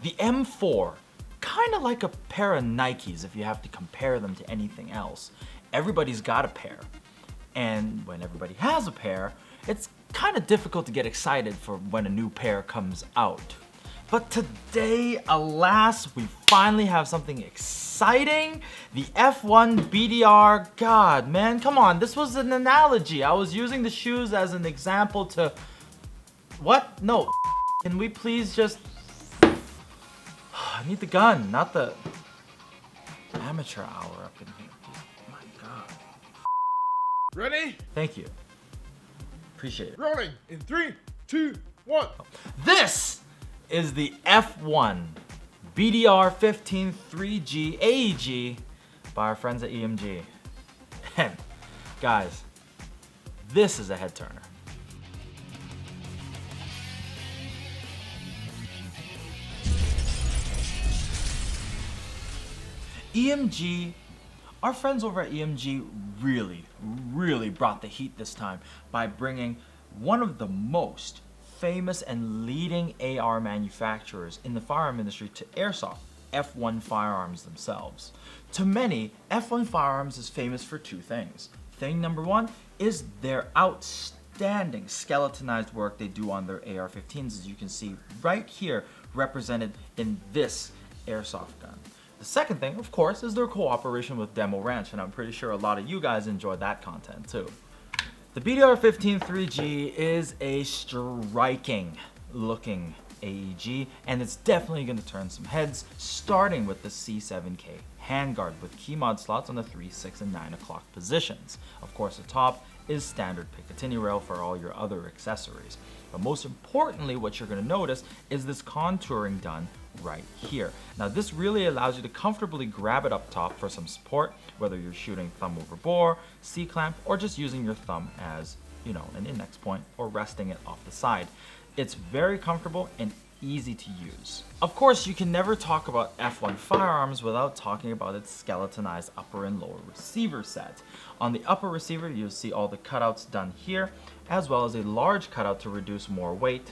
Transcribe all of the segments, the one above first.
The M4, kind of like a pair of Nikes if you have to compare them to anything else. Everybody's got a pair. And when everybody has a pair, it's kind of difficult to get excited for when a new pair comes out. But today, alas, we finally have something exciting. The F1 BDR. God, man, come on. This was an analogy. I was using the shoes as an example to... What? No. Can we please just... I need the gun, not the amateur hour up in here. My God. Ready? Thank you. Appreciate it. Rolling in 3, 2, 1. This is the F1 BDR-15 3G AEG by our friends at EMG. And guys, this is a head turner. EMG, our friends over at EMG really brought the heat this time by bringing one of the most famous and leading AR manufacturers in the firearm industry to airsoft, F1 Firearms themselves. To many, F1 Firearms is famous for two things. Thing number one is their outstanding skeletonized work they do on their AR-15s, as you can see right here represented in this airsoft gun. The second thing, of course, is their cooperation with Demo Ranch, and I'm pretty sure a lot of you guys enjoyed that content too. The BDR-15 3G is a striking looking AEG, and it's definitely going to turn some heads, starting with the C7K Handguard with key mod slots on the 3, 6, and 9 o'clock positions. Of course, the top is standard Picatinny rail for all your other accessories. But most importantly, what you're going to notice is this contouring done right here. Now this really allows you to comfortably grab it up top for some support, whether you're shooting thumb over bore, C-clamp, or just using your thumb as, you know, an index point or resting it off the side. It's very comfortable and easy to use. Of course, you can never talk about F1 Firearms without talking about its skeletonized upper and lower receiver set. On the upper receiver, you'll see all the cutouts done here, as well as a large cutout to reduce more weight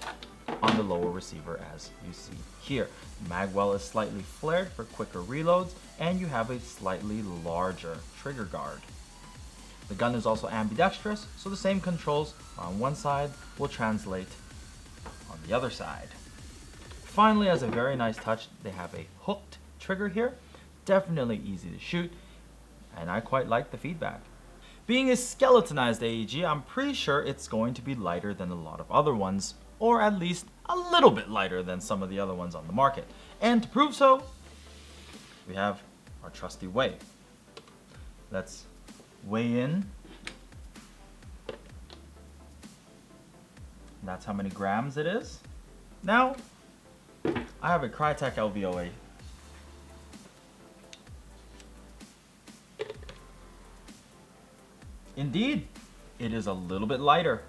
on the lower receiver, as you see here. Magwell is slightly flared for quicker reloads, and you have a slightly larger trigger guard. The gun is also ambidextrous, so the same controls on one side will translate on the other side. Finally, as a very nice touch, they have a hooked trigger here. Definitely easy to shoot, and I quite like the feedback. Being a skeletonized AEG, I'm pretty sure it's going to be lighter than a lot of other ones, or at least a little bit lighter than some of the other ones on the market. And to prove so, we have our trusty weigh. Let's weigh in. That's how many grams it is. Now, I have a Crytek LVOA. Indeed, it is a little bit lighter.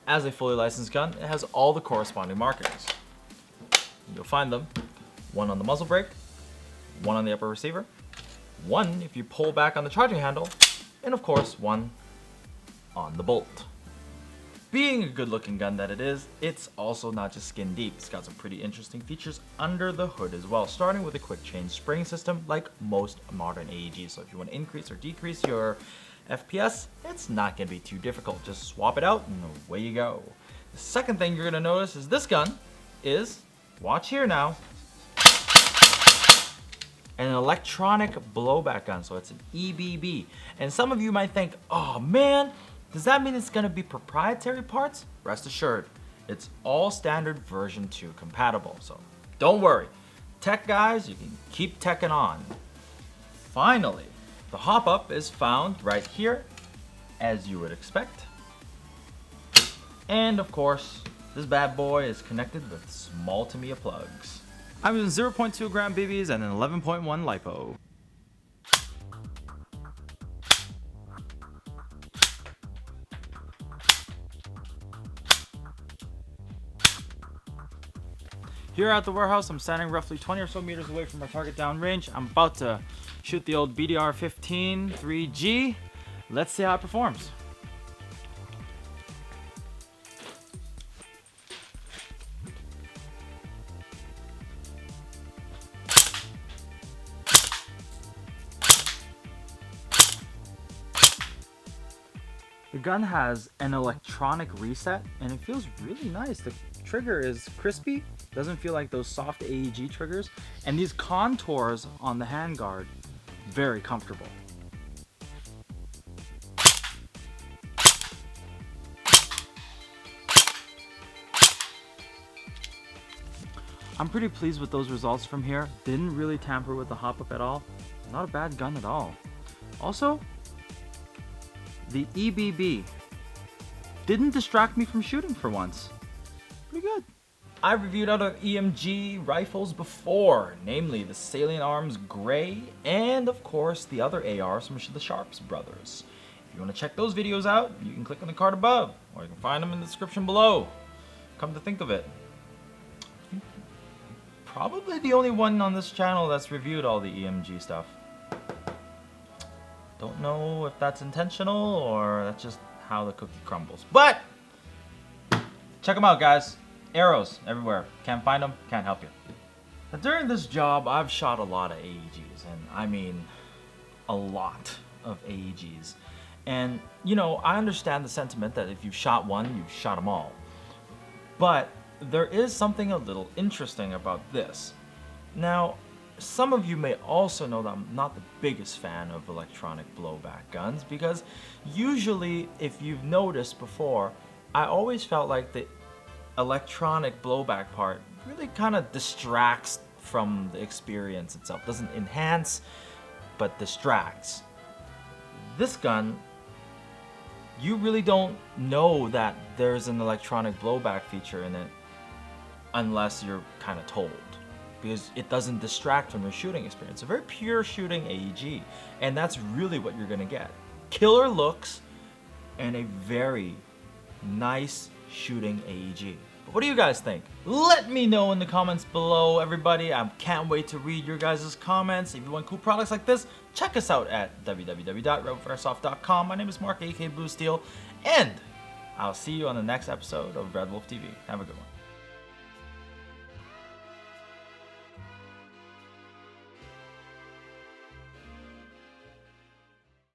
As a fully licensed gun, it has all the corresponding markings. You'll find them, one on the muzzle brake, one on the upper receiver, one if you pull back on the charging handle, and of course, one on the bolt. Being a good looking gun that it is, it's also not just skin deep. It's got some pretty interesting features under the hood as well, starting with a quick change spring system like most modern AEGs. So if you want to increase or decrease your FPS, it's not going to be too difficult. Just swap it out and away you go. The second thing you're going to notice is this gun is, watch here now, an electronic blowback gun. So it's an EBB. And some of you might think, oh man, does that mean it's going to be proprietary parts? Rest assured, it's all standard version 2 compatible. So don't worry. Tech guys, you can keep teching on. Finally, the hop-up is found right here, as you would expect. And of course, this bad boy is connected with small Tamiya plugs. I'm using 0.2 gram BBs and an 11.1 LiPo. Here at the warehouse, I'm standing roughly 20 or so meters away from our target downrange. I'm about to shoot the old BDR-15 3G. Let's see how it performs. The gun has an electronic reset and it feels really nice. The trigger is crispy, doesn't feel like those soft AEG triggers, and these contours on the handguard, very comfortable. I'm pretty pleased with those results from here. Didn't really tamper with the hop up at all. Not a bad gun at all. Also, the EBB didn't distract me from shooting for once. Pretty good. I've reviewed other EMG rifles before, namely the Salient Arms Gray and of course the other ARs from the Sharps brothers. If you want to check those videos out, you can click on the card above or you can find them in the description below. Come to think of it, probably the only one on this channel that's reviewed all the EMG stuff. Don't know if that's intentional or that's just how the cookie crumbles. But check them out, guys. Arrows everywhere. Can't find them, can't help you. Now, during this job, I've shot a lot of AEGs, and I mean a lot of AEGs. And you know, I understand the sentiment that if you've shot one, you've shot them all. But there is something a little interesting about this. Now, some of you may also know that I'm not the biggest fan of electronic blowback guns because usually, if you've noticed before, I always felt like the electronic blowback part really kind of distracts from the experience itself. Doesn't enhance, but distracts. This gun, you really don't know that there's an electronic blowback feature in it unless you're kind of told, because it doesn't distract from your shooting experience. A very pure shooting AEG, and that's really what you're gonna get. Killer looks and a very nice shooting AEG. But what do you guys think? Let me know in the comments below, everybody. I can't wait to read your guys' comments. If you want cool products like this, check us out at www.redwolfairsoft.com. My name is Mark, aka Blue Steel, and I'll see you on the next episode of RedWolf TV. Have a good one.